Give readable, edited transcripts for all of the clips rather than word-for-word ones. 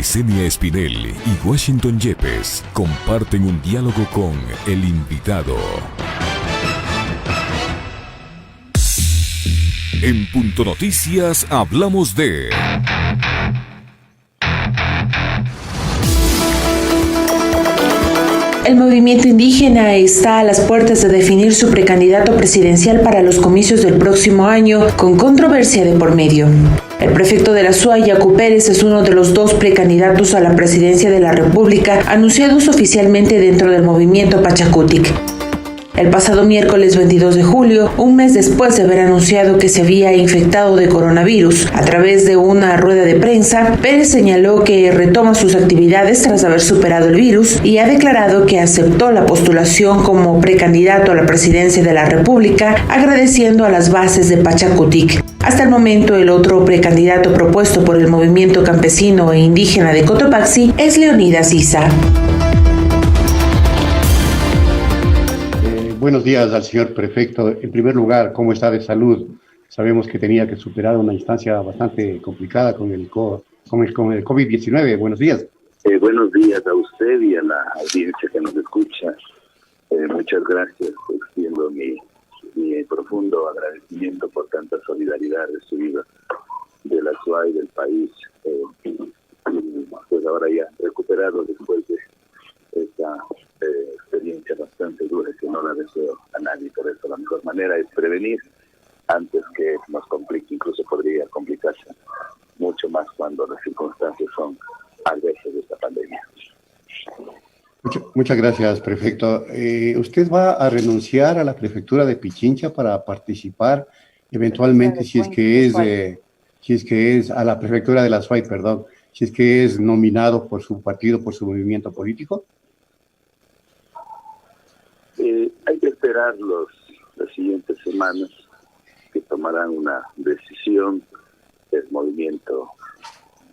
Licenia Espinel y Washington Yepes comparten un diálogo con el invitado. En Punto Noticias hablamos de... El movimiento indígena está a las puertas de definir su precandidato presidencial para los comicios del próximo año, con controversia de por medio. El prefecto de la SUA, Yacu Pérez, es uno de los 2 precandidatos a la presidencia de la República anunciados oficialmente dentro del movimiento Pachakutik. El pasado miércoles 22 de julio, un mes después de haber anunciado que se había infectado de coronavirus, a través de una rueda de prensa, Pérez señaló que retoma sus actividades tras haber superado el virus y ha declarado que aceptó la postulación como precandidato a la presidencia de la República, agradeciendo a las bases de Pachakutik. Hasta el momento, el otro precandidato propuesto por el movimiento campesino e indígena de Cotopaxi es Leonidas Issa. Buenos días al señor prefecto. En primer lugar, ¿cómo está de salud? Sabemos que tenía que superar una instancia bastante complicada con el COVID-19. Buenos días. Buenos días a usted y a la audiencia que nos escucha. Muchas gracias, extiendo mi profundo agradecimiento por tanta solidaridad recibida de la SUA y del país. Pues ahora ya recuperado después de esta experiencia bastante dura que no la deseo a nadie. Por eso la mejor manera es prevenir antes que nos complique. Incluso podría complicarse mucho más cuando las circunstancias son adversas de esta pandemia. Muchas gracias, prefecto. ¿Usted va a renunciar a la prefectura de Pichincha para participar eventualmente, si es que es a la prefectura de la SUAY, perdón, si es que es nominado por su partido, por su movimiento político? Hay que esperar las siguientes semanas que tomarán una decisión del movimiento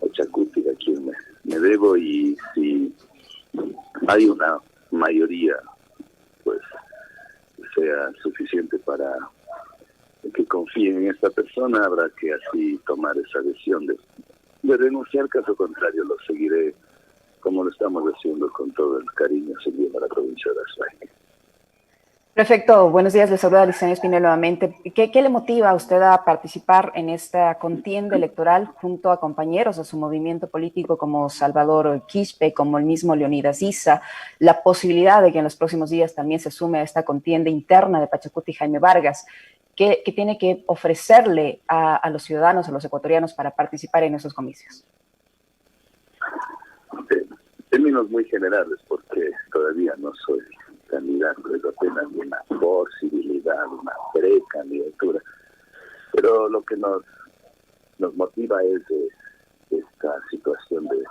Pachakutik, a quien me debo, y si hay una mayoría pues sea suficiente para que confíen en esta persona, habrá que así tomar esa decisión de renunciar. Caso contrario, lo seguiré como lo estamos haciendo con todo el cariño, sirviendo a la provincia de Azuay. Prefecto, buenos días, le saluda Licenia Espinel nuevamente. ¿Qué le motiva a usted a participar en esta contienda electoral junto a compañeros de su movimiento político como Salvador Quispe, como el mismo Leonidas Issa, la posibilidad de que en los próximos días también se sume a esta contienda interna de Pachakutik Jaime Vargas? ¿Qué tiene que ofrecerle a los ciudadanos, a los ecuatorianos para participar en esos comicios? Términos muy generales, porque todavía no soy candidato, es apenas una posibilidad, una precandidatura. Pero lo que nos motiva es esta situación de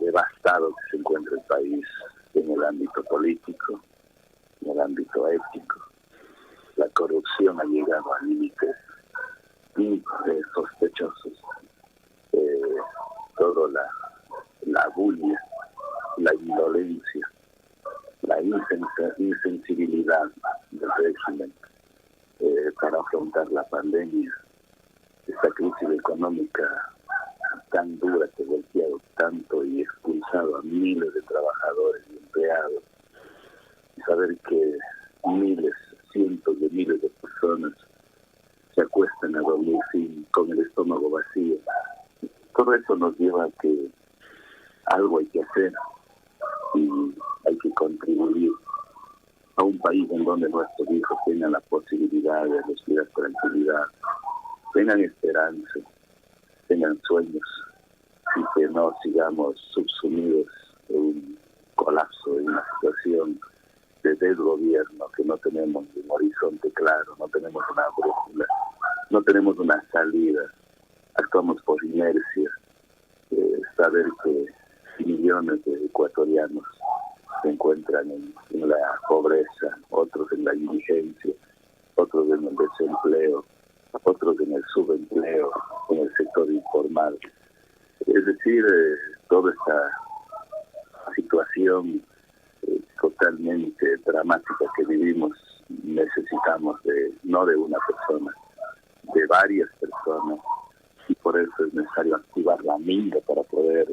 devastado que se encuentra el país en el ámbito político, en el ámbito ético. La corrupción ha llegado a límites sospechosos. Todo la bulia, la indolencia, la insensibilidad del régimen para afrontar la pandemia, esta crisis económica tan dura que ha golpeado tanto y expulsado a miles de trabajadores y empleados, y saber que cientos de miles de personas se acuestan a dormir con el estómago vacío. Todo eso nos lleva a que algo hay que hacer y hay que contribuir a un país en donde nuestros hijos tengan la posibilidad de respirar tranquilidad, tengan esperanza, tengan sueños, y que no sigamos subsumidos en un colapso, en una situación de desgobierno, que no tenemos un horizonte claro, no tenemos una brújula, no tenemos una salida, actuamos por inercia. Saber que millones de ecuatorianos se encuentran en la pobreza, otros en la indigencia, otros en el desempleo, otros en el subempleo, en el sector informal. Es decir, toda esta situación totalmente dramática que vivimos, necesitamos no de una persona, de varias personas, y por eso es necesario activar la mira para poder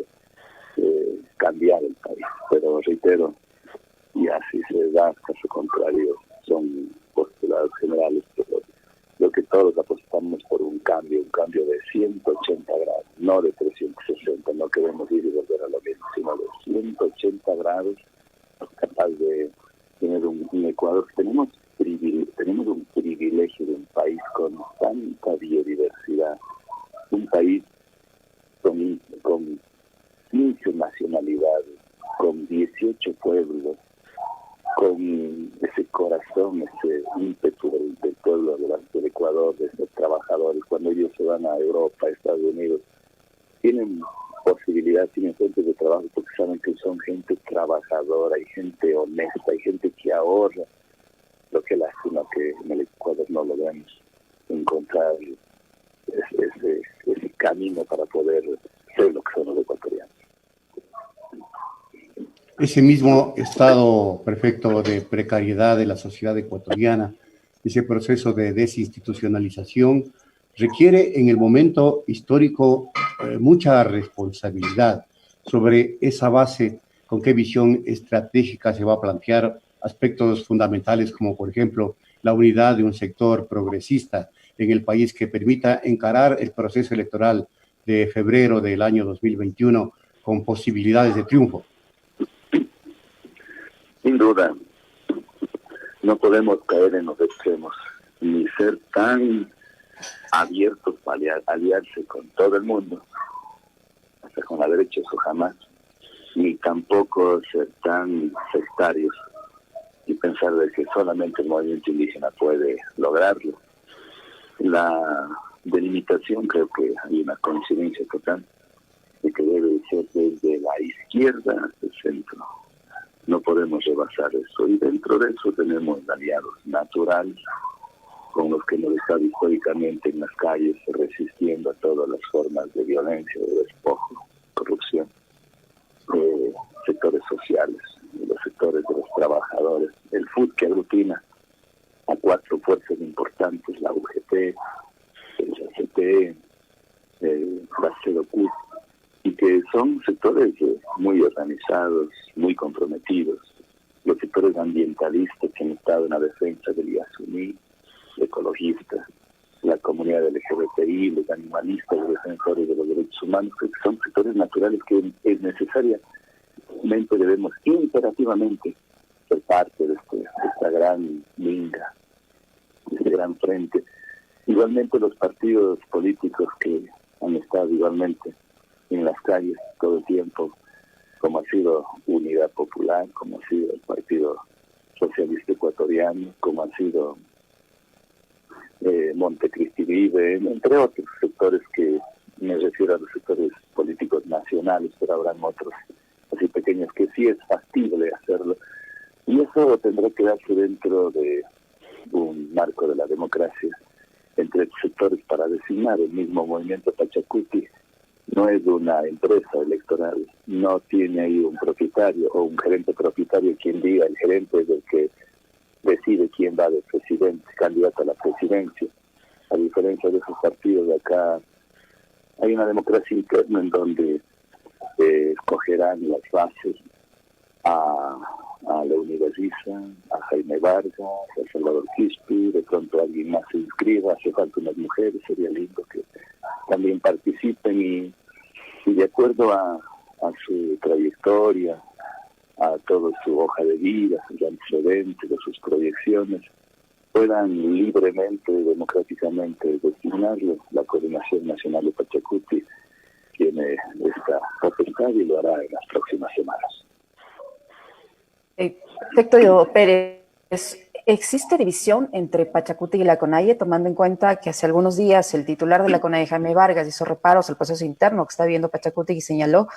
no de 360, no queremos ir y volver a lo mismo, sino de 180 grados, capaz de tener un Ecuador. Tenemos un privilegio de un país con tanta biodiversidad, un país con 15 nacionalidades, con 18 pueblos, con ese corazón, ese ímpetu del pueblo del Ecuador, de esos trabajadores. Cuando ellos se van a Europa, a Estados Unidos, tienen posibilidad, tienen fuentes de trabajo porque saben que son gente trabajadora, hay gente honesta, hay gente que ahorra. Lo que lástima que en el Ecuador no logramos encontrar ese camino para poder ser lo que son los ecuatorianos. Ese mismo estado perfecto de precariedad de la sociedad ecuatoriana, ese proceso de desinstitucionalización, requiere en el momento histórico mucha responsabilidad sobre esa base, con qué visión estratégica se va a plantear aspectos fundamentales como, por ejemplo, la unidad de un sector progresista en el país que permita encarar el proceso electoral de febrero del año 2021 con posibilidades de triunfo. Sin duda, no podemos caer en los extremos, ni ser tan abiertos para aliarse con todo el mundo, hasta con la derecha, eso jamás, ni tampoco ser tan sectarios y pensar de que solamente el movimiento indígena puede lograrlo. La delimitación, creo que hay una coincidencia total de que debe ser desde la izquierda hasta el centro. No podemos rebasar eso, y dentro de eso tenemos aliados naturales con los que hemos estado históricamente en las calles resistiendo a todas las formas de violencia, de despojo, corrupción, sectores sociales, los sectores de los trabajadores, el FUT que aglutina a 4 fuerzas importantes, la UGT, el ACT, la CEDOCUT, y que son sectores muy organizados, muy comprometidos, los sectores ambientalistas que han estado en la defensa del Yasuní, ecologistas, la comunidad LGBTI, los animalistas, los defensores de los derechos humanos, que son sectores naturales que es necesariamente debemos imperativamente ser parte de esta gran minga, de este gran frente. Igualmente los partidos políticos que han estado igualmente en las calles todo el tiempo, como ha sido Unidad Popular, como ha sido el Partido Socialista Ecuatoriano, como ha sido Montecristi Vive, entre otros sectores, que me refiero a los sectores políticos nacionales, pero habrán otros así pequeños que sí es factible hacerlo, y eso tendrá que darse dentro de un marco de la democracia entre sectores para designar. El mismo movimiento Pachacuti no es una empresa electoral, no tiene ahí un propietario o un gerente propietario quien diga, el gerente es el que decide quién va de presidente, candidato a la presidencia. A diferencia de esos partidos de acá, hay una democracia interna en donde escogerán las bases a Leonidas Issa, a Jaime Vargas, a Salvador Quispe, de pronto alguien más se inscriba, hace falta unas mujeres, sería lindo que también participen y de acuerdo a su trayectoria, a toda su hoja de vida, sus antecedentes, de sus proyecciones, puedan libremente, democráticamente designarlo. La Coordinación Nacional de Pachacuti tiene esta potestad y lo hará en las próximas semanas. Perfecto, Pérez. ¿Existe división entre Pachacuti y la CONAIE, tomando en cuenta que hace algunos días el titular de la CONAIE, Jaime Vargas, hizo reparos al proceso interno que está viviendo Pachacuti y señaló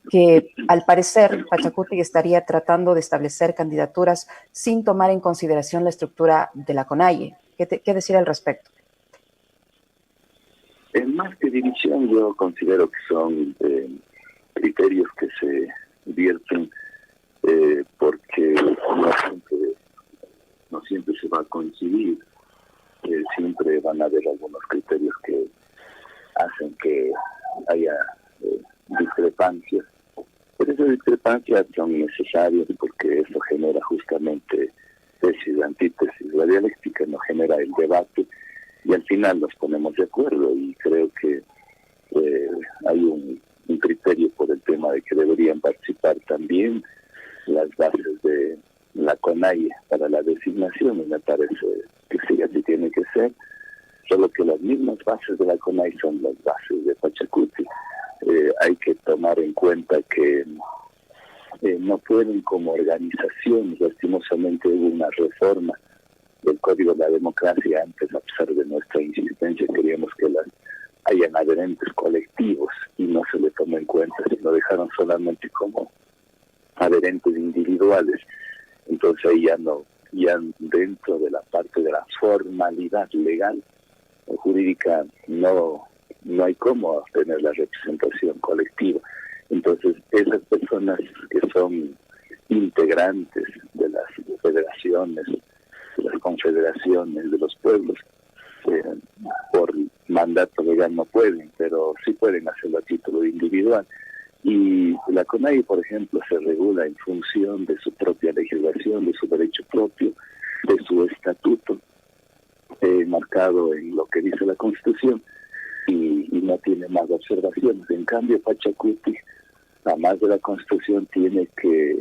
que al parecer Pachacuti estaría tratando de establecer candidaturas sin tomar en consideración la estructura de la CONAIE? ¿Qué decir al respecto? Más que división, yo considero que son criterios que se vierten porque no siempre se va a coincidir, siempre van a haber algunos criterios que hacen que haya discrepancias, pero esas discrepancias son necesarias porque eso genera justamente tesis y antítesis. La dialéctica no genera el debate y al final nos ponemos de acuerdo, y creo que hay un criterio por el tema de que deberían participar también las bases de la CONAIE para la designación, y me parece que sí, así tiene que ser, solo que las mismas bases de la CONAIE son las bases de Pachacuti. Hay que tomar en cuenta que no pueden como organización, lastimosamente hubo una reforma del Código de la Democracia antes, a pesar de nuestra insistencia, queríamos que hayan adherentes colectivos y no se le tomó en cuenta, sino dejaron solamente como adherentes individuales. Entonces ahí ya dentro de la parte de la formalidad legal o jurídica no hay cómo tener la representación colectiva. Entonces esas personas que son integrantes de las federaciones, de las confederaciones de los pueblos, por mandato legal no pueden, pero sí pueden hacerlo a título individual. Y la CONAIE, por ejemplo, se regula en función de su propia legislación, de su derecho propio, de su estatuto, marcado en lo que dice la Constitución, y no tiene más observaciones. En cambio, Pachacuti, además de la Constitución, tiene que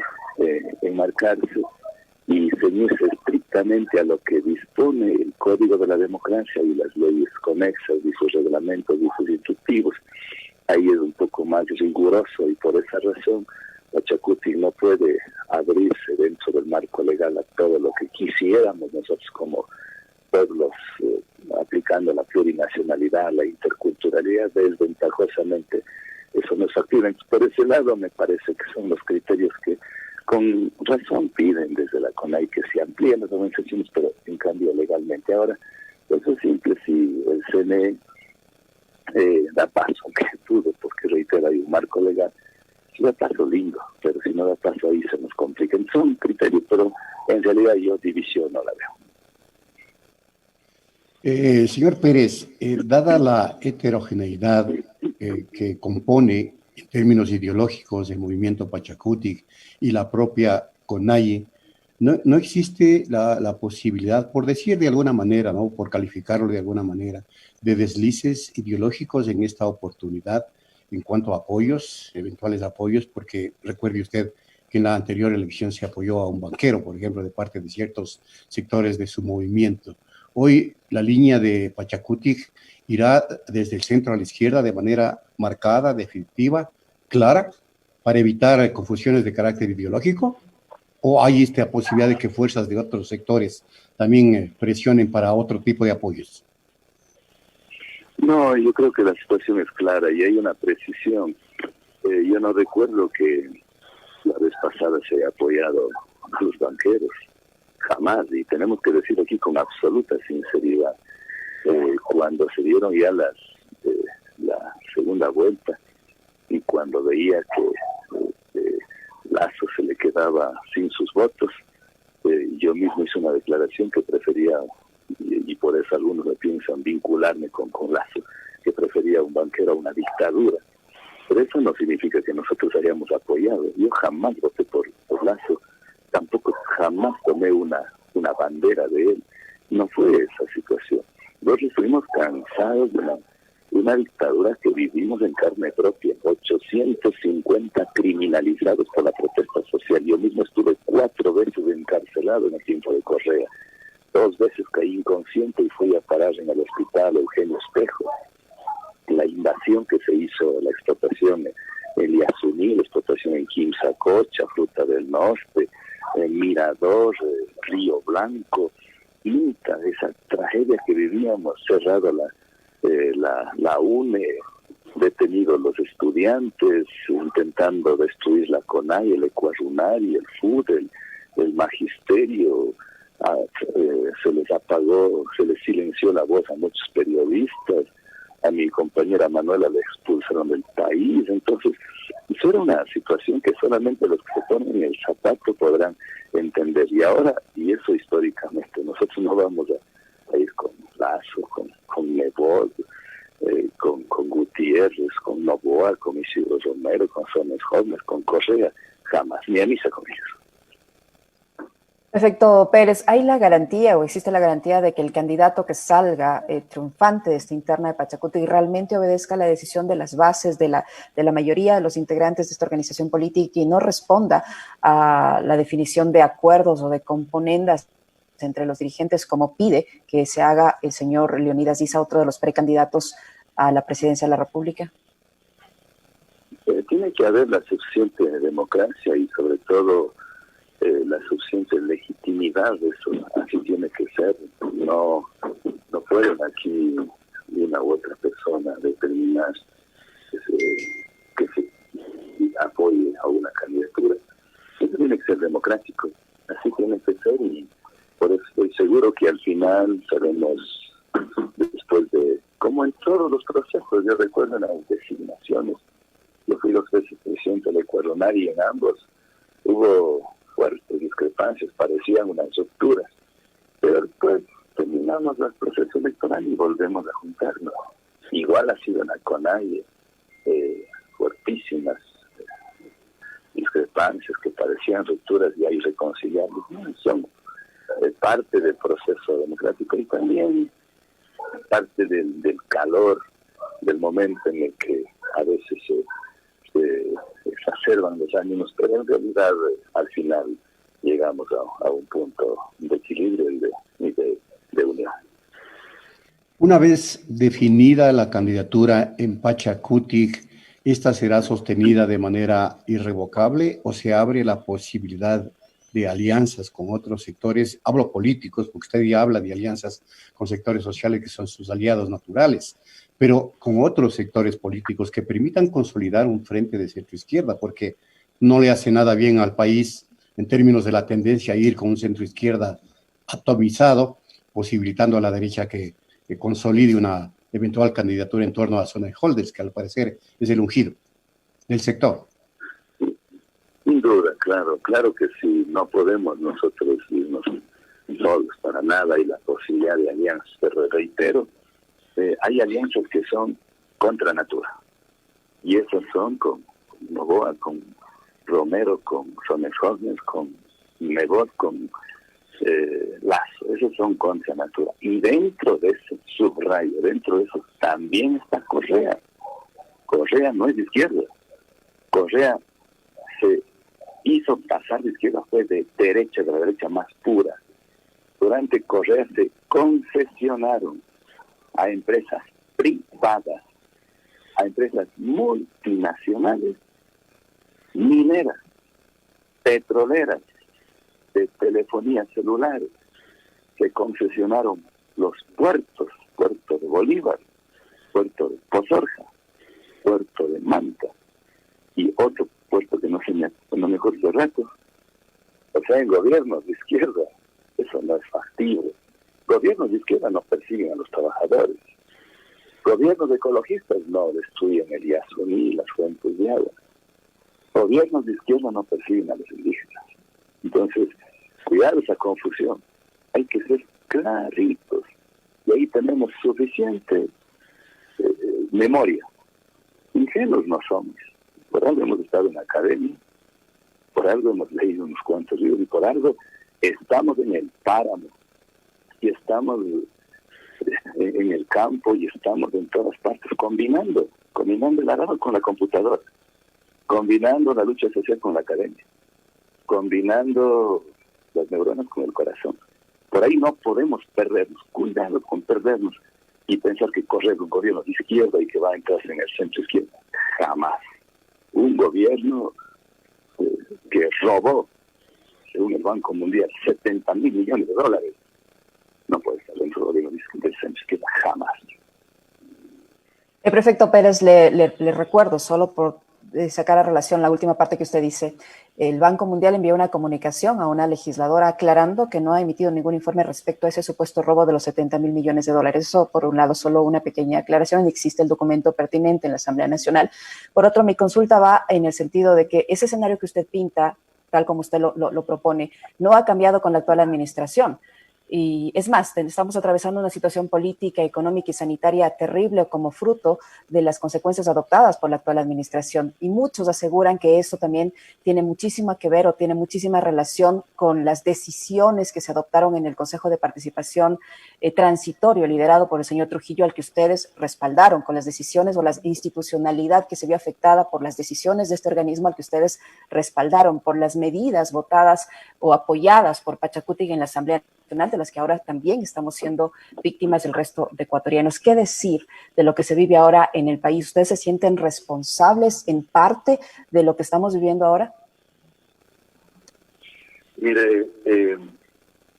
enmarcarse y ceñirse estrictamente a lo que dispone el Código de la Democracia y las leyes conexas y sus reglamentos y sus instructivos. Ahí es un poco más riguroso, y por esa razón Pachacuti no puede abrirse dentro del marco legal a todo lo que quisiéramos nosotros como pueblos, aplicando la plurinacionalidad, la interculturalidad. Desventajosamente eso nos activa. Por ese lado me parece que son los criterios que con razón piden desde la CONAIE que se amplíen las organizaciones, pero en cambio legalmente. Ahora, eso es simple, si el CNE da paso, aunque dudo, porque reitero, hay un marco legal, si da paso lindo, pero si no da paso ahí se nos complica. Son criterios, pero en realidad yo división no la veo. Señor Pérez, dada la heterogeneidad que compone en términos ideológicos el movimiento Pachacuti y la propia CONAIE, no existe la posibilidad, por decir de alguna manera, ¿no?, por calificarlo de alguna manera, de deslices ideológicos en esta oportunidad en cuanto a apoyos, eventuales apoyos, porque recuerde usted que en la anterior elección se apoyó a un banquero, por ejemplo, de parte de ciertos sectores de su movimiento. Hoy la línea de Pachacuti irá desde el centro a la izquierda de manera marcada, definitiva, clara, para evitar confusiones de carácter ideológico, o hay esta posibilidad de que fuerzas de otros sectores también presionen para otro tipo de apoyos. No, yo creo que la situación es clara y hay una precisión. Yo no recuerdo que la vez pasada se haya apoyado a los banqueros, jamás, y tenemos que decir aquí con absoluta sinceridad, cuando se dieron ya la segunda vuelta y cuando veía que Lasso se le quedaba sin sus votos, yo mismo hice una declaración que prefería, y por eso algunos me piensan vincularme con Lasso, que prefería un banquero a una dictadura. Pero eso no significa que nosotros hayamos apoyado. Yo jamás voté por Lasso, tampoco jamás tomé una bandera de él. No fue esa situación. Nosotros estuvimos cansados de una dictadura que vivimos en carne propia. 850 criminalizados por la protesta social. Yo mismo estuve 4 veces encarcelado en el tiempo de Correa. 2 veces caí inconsciente y fui a parar en el hospital Eugenio Espejo. La invasión que se hizo, la explotación en Yasuní, la explotación en Quimsacocha, Fruta del Norte, Mirador, Río Blanco, Inca, esa tragedia que vivíamos, cerrado la UNE, detenidos los estudiantes, intentando destruir la CONAIE, el Ecuarunari, el FUD, el magisterio, se les apagó, se les silenció la voz a muchos periodistas, a mi compañera Manuela le expulsaron del país. Entonces, eso era una situación que solamente los que se ponen en el zapato podrán entender. Y ahora, y eso históricamente, nosotros no vamos a ir con Lasso, con Nebot, con Gutiérrez, con Noboa, con Isidro Romero, con Sones Homer, con Correa, jamás, ni a misa con ellos. Perfecto, Pérez. ¿Hay la garantía o existe la garantía de que el candidato que salga triunfante de esta interna de Pachacuti realmente obedezca la decisión de las bases de la mayoría de los integrantes de esta organización política y no responda a la definición de acuerdos o de componendas entre los dirigentes, como pide que se haga el señor Leonidas Diza, otro de los precandidatos a la presidencia de la República? Tiene que haber la suficiente democracia y sobre todo la suficiente legitimidad de eso. Así tiene que ser. No pueden aquí una u otra persona determinar que se apoye a una candidatura. Eso tiene que ser democrático. Así tiene que ser, y por eso estoy seguro que al final seremos, después de, como en todos los procesos, yo recuerdo en las designaciones, yo fui 2 veces presidente del Ecuador y en ambos hubo fuertes discrepancias, parecían unas rupturas, pero después terminamos el proceso electoral y volvemos a juntarnos. Igual ha sido en la CONAIE, fuertísimas discrepancias que parecían rupturas ya irreconciliables. Son parte del proceso democrático y también parte del calor del momento en el que a veces se exacerban los ánimos, pero en realidad al final llegamos a un punto de equilibrio y de unión. Una vez definida la candidatura en Pachacuti, ¿esta será sostenida de manera irrevocable o se abre la posibilidad de alianzas con otros sectores? Hablo políticos, porque usted ya habla de alianzas con sectores sociales que son sus aliados naturales, pero con otros sectores políticos que permitan consolidar un frente de centro-izquierda, porque no le hace nada bien al país en términos de la tendencia a ir con un centro-izquierda atomizado, posibilitando a la derecha que consolide una eventual candidatura en torno a la zona de Holders, que al parecer es el ungido del sector. Sin duda, claro que sí, no podemos nosotros irnos solos para nada, y la posibilidad de alianzas, pero reitero, hay alianzas que son contra natura, y esas son con Novoa, con Romero, con Sonnes, con Nebot, con Lazo. Esos son contra natura, y dentro de ese subrayo, dentro de eso también está Correa. Correa no es de izquierda. Correa se hizo pasar de izquierda, fue de derecha, de la derecha más pura. Durante Correa se concesionaron a empresas privadas, a empresas multinacionales, mineras, petroleras, de telefonía celular, que concesionaron los puertos, puerto de Bolívar, puerto de Pozorja, puerto de Manta y otro puerto que no me acuerdo de rato. O sea, en gobiernos de izquierda eso no es factible. Gobiernos de izquierda no persiguen a los trabajadores. Gobiernos ecologistas no destruyen el Yasuní y las fuentes de agua. Gobiernos de izquierda no persiguen a los indígenas. Entonces, cuidar esa confusión. Hay que ser claritos. Y ahí tenemos suficiente memoria. Ingenuos no somos. Por algo hemos estado en la academia, por algo hemos leído unos cuantos libros y por algo estamos en el páramo y estamos en el campo y estamos en todas partes combinando el arado con la computadora, combinando la lucha social con la academia, combinando las neuronas con el corazón. Por ahí no podemos perdernos. Cuidado con perdernos y pensar que correr un gobierno de izquierda y que va a entrar en el centro izquierda. Jamás. Un gobierno que robó, según el Banco Mundial, 70.000 millones de dólares, no puede estar dentro del gobierno del centro izquierda. Jamás. El prefecto Pérez, le recuerdo, solo por sacar a relación la última parte que usted dice, el Banco Mundial envió una comunicación a una legisladora aclarando que no ha emitido ningún informe respecto a ese supuesto robo de los 70.000 millones de dólares. Eso, por un lado, solo una pequeña aclaración, existe el documento pertinente en la Asamblea Nacional. Por otro, mi consulta va en el sentido de que ese escenario que usted pinta, tal como usted lo propone, no ha cambiado con la actual administración. Y es más, estamos atravesando una situación política, económica y sanitaria terrible como fruto de las consecuencias adoptadas por la actual administración. Y muchos aseguran que esto también tiene muchísimo que ver o tiene muchísima relación con las decisiones que se adoptaron en el Consejo de Participación Transitorio, liderado por el señor Trujillo, al que ustedes respaldaron, con las decisiones o la institucionalidad que se vio afectada por las decisiones de este organismo al que ustedes respaldaron, por las medidas votadas o apoyadas por Pachacuti en la Asamblea Nacional, de las que ahora también estamos siendo víctimas del resto de ecuatorianos. ¿Qué decir de lo que se vive ahora en el país? ¿Ustedes se sienten responsables en parte de lo que estamos viviendo ahora? Mire,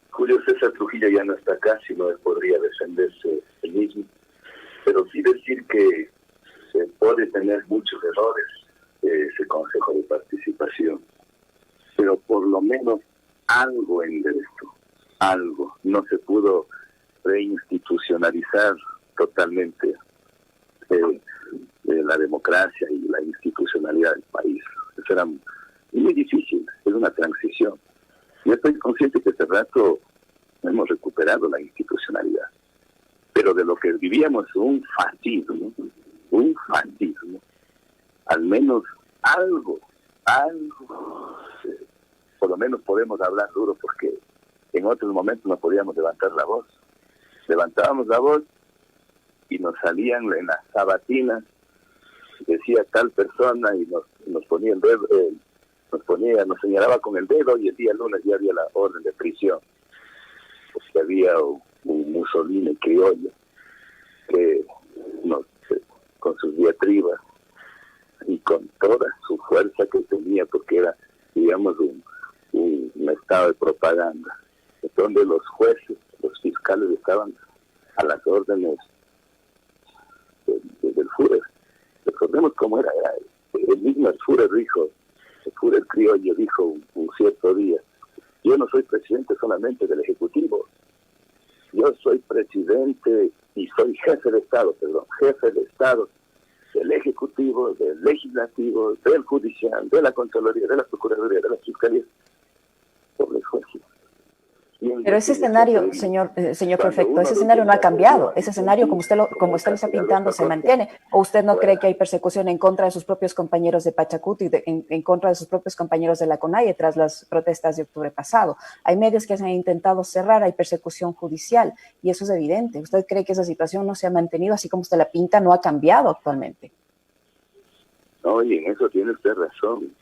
Julio César Trujillo ya no está acá, si no él podría defenderse él mismo, pero sí decir que se puede tener muchos errores ese Consejo de Participación, pero por lo menos algo enderezó. Algo, no se pudo reinstitucionalizar totalmente la democracia y la institucionalidad del país. Eso era muy difícil, es una transición. Yo estoy consciente que hace rato hemos recuperado la institucionalidad, pero de lo que vivíamos un fascismo, al menos algo, por lo menos podemos hablar duro, porque en otros momentos no podíamos levantar la voz. Levantábamos la voz y nos salían en las sabatinas, decía tal persona y nos ponía el dedo, nos señalaba con el dedo, y el día lunes ya había la orden de prisión, porque había un Mussolini criollo que con sus diatribas y con toda su fuerza que tenía, porque era, digamos, un estado de propaganda, donde los jueces, los fiscales estaban a las órdenes del Führer. Recordemos cómo era el mismo Führer dijo, el Führer criollo dijo un cierto día: yo no soy presidente solamente del Ejecutivo, yo soy presidente y soy jefe de Estado, del Ejecutivo, del Legislativo, del Judicial, de la Contraloría, de la Procuraduría, de la Fiscalía, por los jueces. Pero ese escenario, señor prefecto, ese escenario no ha cambiado. Ese escenario, como usted lo está pintando, se mantiene. ¿O usted no cree que hay persecución en contra de sus propios compañeros de Pachacuti, en contra de sus propios compañeros de la CONAIE tras las protestas de octubre pasado? Hay medios que se han intentado cerrar, hay persecución judicial, y eso es evidente. ¿Usted cree que esa situación no se ha mantenido así como usted la pinta, no ha cambiado actualmente? No, y en eso tiene usted razón.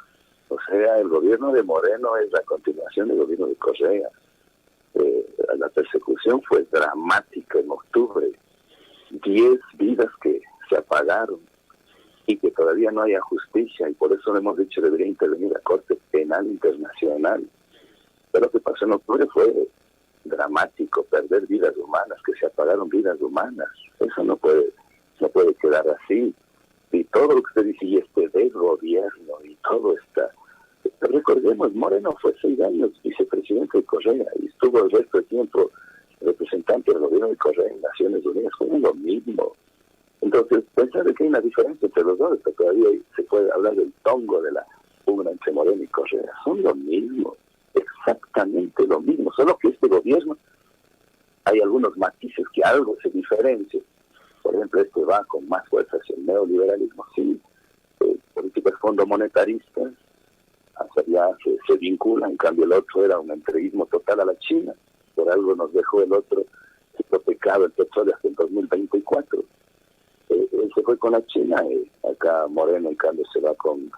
O sea, el gobierno de Moreno es la continuación del gobierno de Correa. La persecución fue dramática en octubre. 10 vidas que se apagaron y que todavía no haya justicia, y por eso le hemos dicho debería intervenir la Corte Penal Internacional. Pero lo que pasó en octubre fue dramático, perder vidas humanas, que se apagaron vidas humanas. Eso no puede quedar así. Y todo lo que usted dice, y de gobierno y todo está. Recordemos, Moreno fue 6 años vicepresidente de Correa y estuvo el resto del tiempo representante del gobierno de Correa en Naciones Unidas. Fue lo mismo. Entonces, pensar que hay una diferencia entre los dos, pero todavía se puede hablar del tongo de la pugna entre Moreno y Correa. Son lo mismo, exactamente lo mismo, solo que este gobierno hay algunos matices que algo se diferencia. Por ejemplo, va con más fuerza hacia el neoliberalismo, sí, políticas fondomonetaristas, ya se vincula. En cambio el otro era un entreguismo total a la China. Por algo nos dejó el otro hipotecado el petróleo hasta el 2024. Él se fue con la China, acá Moreno en cambio se va con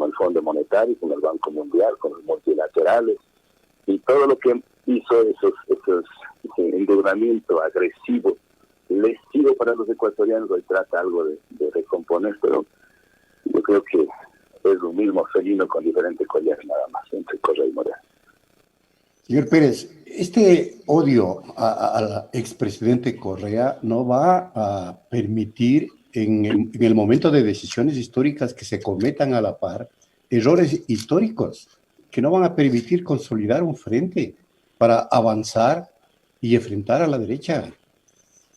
el Fondo Monetario, con el Banco Mundial, con los multilaterales, y todo lo que hizo ese endeudamiento agresivo, lesivo para los ecuatorianos. Hoy trata algo de recomponer, pero yo creo que es un mismo felino con diferentes collares nada más entre Correa y Moreno. Señor Pérez, este odio al expresidente Correa no va a permitir en el momento de decisiones históricas que se cometan a la par errores históricos que no van a permitir consolidar un frente para avanzar y enfrentar a la derecha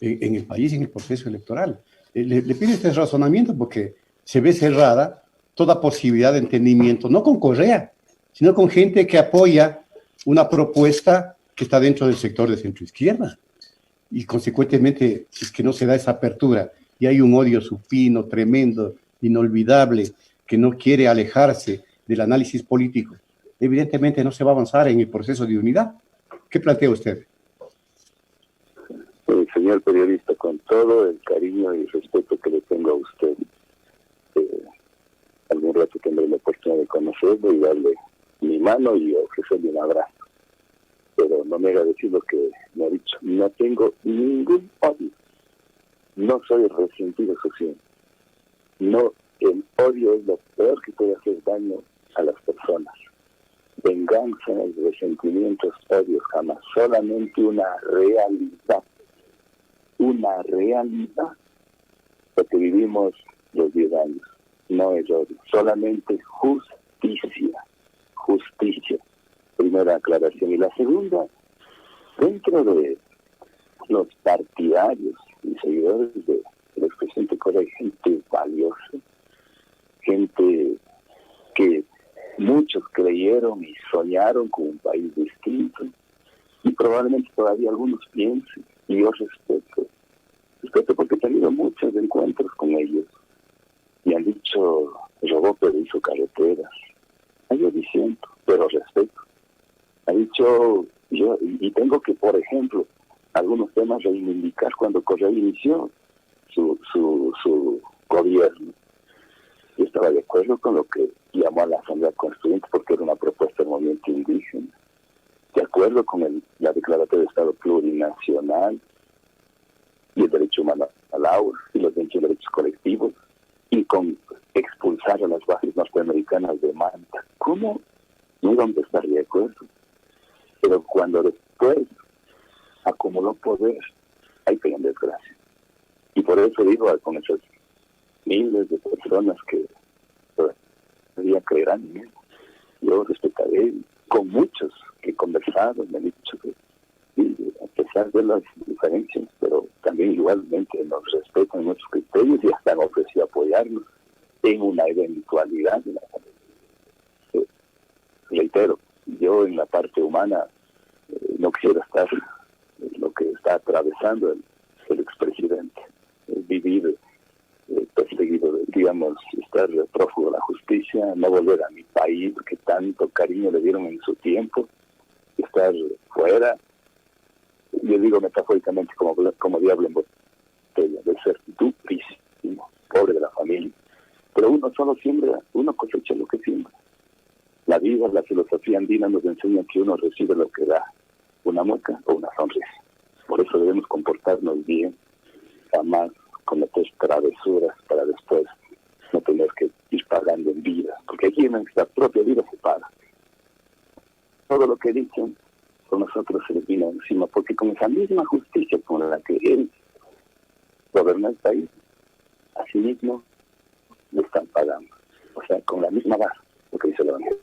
en el país, en el proceso electoral. Le pido este razonamiento porque se ve cerrada toda posibilidad de entendimiento, no con Correa, sino con gente que apoya una propuesta que está dentro del sector de centroizquierda. Y consecuentemente, si es que no se da esa apertura y hay un odio supino, tremendo, inolvidable, que no quiere alejarse del análisis político, evidentemente no se va a avanzar en el proceso de unidad. ¿Qué plantea usted? Señor periodista, con todo el cariño y respeto que le tengo a usted, algún rato tendré la oportunidad de conocerlo y darle mi mano y ofrecerle un abrazo. Pero no me haga decir lo que me ha dicho. No tengo ningún odio. No soy resentido social. No, el odio es lo peor que puede hacer daño a las personas. Venganza, resentimientos, odios, jamás. Solamente una realidad. Una realidad. Lo que vivimos los 10 años. No es odio. Solamente justicia. Justicia. Primera aclaración. Y la segunda, dentro de los partidarios y seguidores del expresidente Correa, hay gente valiosa, gente que muchos creyeron y soñaron con un país distinto, y probablemente todavía algunos piensen, y yo respeto porque he tenido muchos encuentros con ellos, y han dicho, robó pero hizo carreteras. Yo diciendo, pero respeto. Ha dicho, yo, y tengo que, por ejemplo, algunos temas reivindicar cuando Correa inició su gobierno. Yo estaba de acuerdo con lo que llamó a la Asamblea Constituyente porque era una propuesta del movimiento indígena. De acuerdo con la Declaratoria de Estado Plurinacional y el derecho humano al agua y los derechos colectivos, y con expulsar a las bases norteamericanas de Manta. ¿Cómo no íbamos a estar de acuerdo? Pero cuando después acumuló poder, ahí cayó en desgracia. Y por eso digo, con esas miles de personas que todavía creerán en él, yo respetaré, con muchos que he conversado, me han dicho que sí, a pesar de las diferencias, pero también igualmente nos respetan nuestros criterios y hasta han ofrecido apoyarnos en una eventualidad. Reitero, yo en la parte humana no quisiera estar lo que está atravesando el expresidente, vivir perseguido, digamos, estar prófugo de la justicia, no volver a mi país que tanto cariño le dieron en su tiempo, estar fuera, yo digo metafóricamente como diablo en botella, de ser duprísimo, pobre de la familia. Pero uno solo siembra, uno cosecha lo que siembra. La vida, la filosofía andina nos enseña que uno recibe lo que da, una mueca o una sonrisa. Por eso debemos comportarnos bien, jamás cometer travesuras para después no tener que ir pagando en vida, porque aquí en nuestra propia vida se paga. Todo lo que dicen con nosotros se les vino encima, porque con esa misma justicia con la que él gobernó el país, así mismo le están pagando. O sea, con la misma base, lo que dice la Evangelio.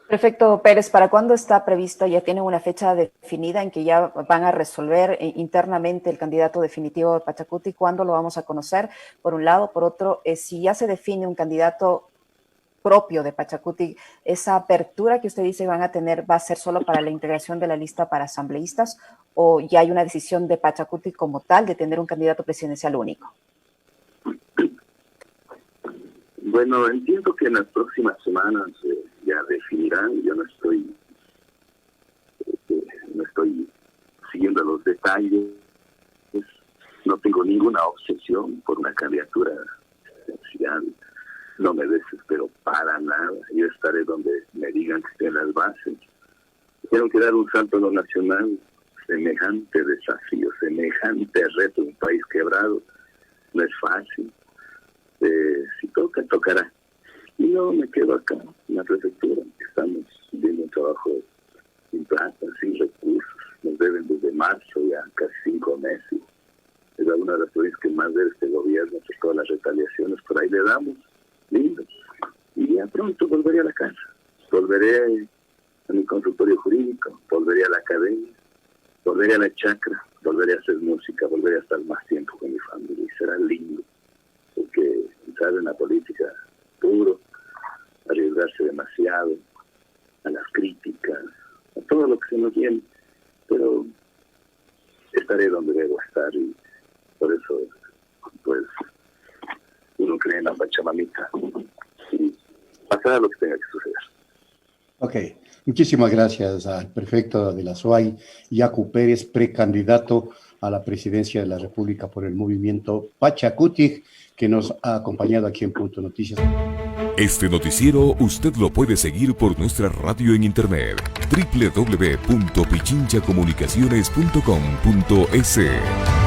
Prefecto Pérez, ¿para cuándo está prevista? ¿Ya tienen una fecha definida en que ya van a resolver internamente el candidato definitivo de Pachacuti? ¿Cuándo lo vamos a conocer? Por un lado. Por otro, si ya se define un candidato propio de Pachacuti, ¿esa apertura que usted dice van a tener va a ser solo para la integración de la lista para asambleístas o ya hay una decisión de Pachacuti como tal de tener un candidato presidencial único? Bueno, entiendo que en las próximas semanas ya definirán. Yo no estoy siguiendo los detalles. No tengo ninguna obsesión por una candidatura presidencial. No me desespero para nada. Yo estaré donde me digan que estén las bases. Quiero que dar un salto a lo nacional. Semejante desafío, semejante reto de un país quebrado. No es fácil. Si toca, tocará. Y no me quedo acá en la prefectura. Estamos viendo un trabajo sin plata, sin recursos. Nos deben desde marzo, ya casi 5 meses. Es una de las cosas que más debe este gobierno por todas las retaliaciones. Por ahí le damos, lindo. Y ya pronto volveré a la casa. Volveré a mi consultorio jurídico, volveré a la academia, volveré a la chacra, volveré a hacer música, volveré a estar más tiempo con mi familia. Y será lindo. Porque entrar en la política duro, arriesgarse demasiado a las críticas, a todo todo lo que se nos viene, pero estaré donde debo estar y por eso, pues, uno cree en la Pachamamita y pasará lo que tenga que suceder. Ok, muchísimas gracias al prefecto de la SUAY, Yacu Pérez, precandidato a la presidencia de la República por el movimiento Pachacutic, que nos ha acompañado aquí en Punto Noticias. Este noticiero usted lo puede seguir por nuestra radio en internet www.pichinchacomunicaciones.com.es.